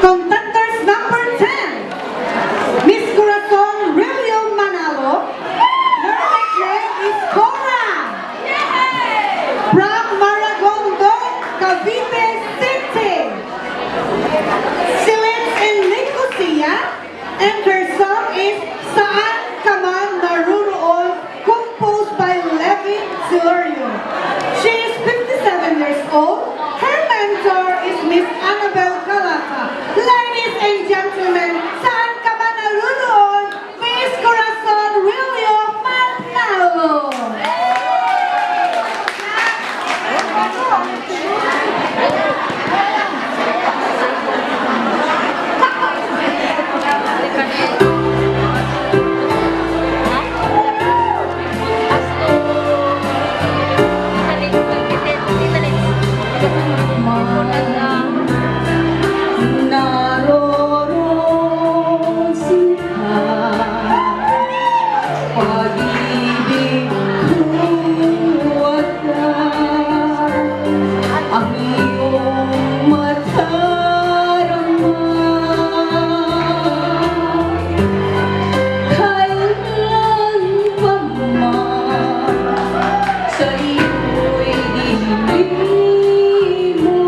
Contenders number 10, Miss Corazon Rilio Manalo. Her nickname is Cora. From Maragondo, Cavite City. She lives in Nicosia, and her song is Saan Ka Man Naruroon, composed by Levi Silorio. She is 57 years old. Her mentor is Miss Annabel Calata. Ladies and gentlemen, Saan Ka Man Naruroon, Miss Corazon Rilio Manalo. Naroon sila, pag-ibig kong wagas, ang iyong matarama. Kailan pa man sa iyo'y dilim mo,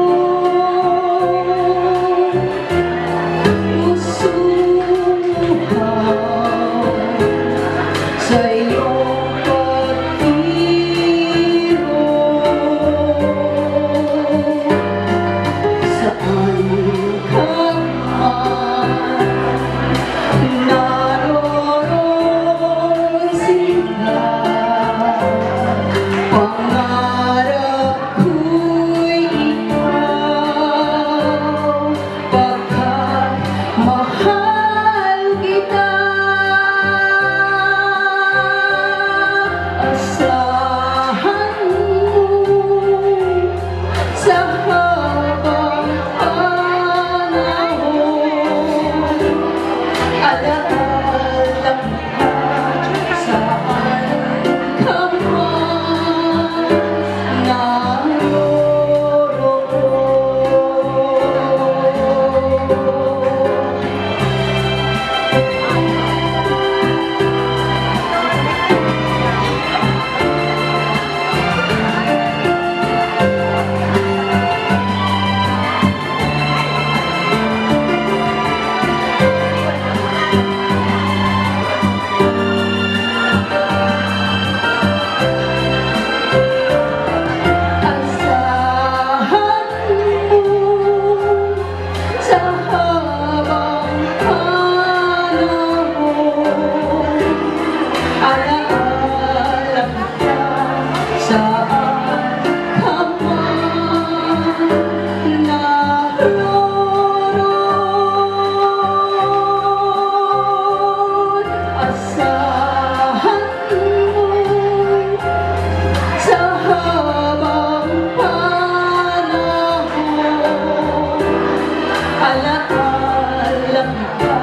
sa iyong pag-ibig, saan ka man naroon sila, pangarap ko'y ikaw, pagkat mahal kita. Asahan mo sa habang panahon, alaala ka saan ka man naroon. Asahan mo sa habang panahon, alaala ka saan ka man naroon. Asahan mo sa habang panahon, alaala ka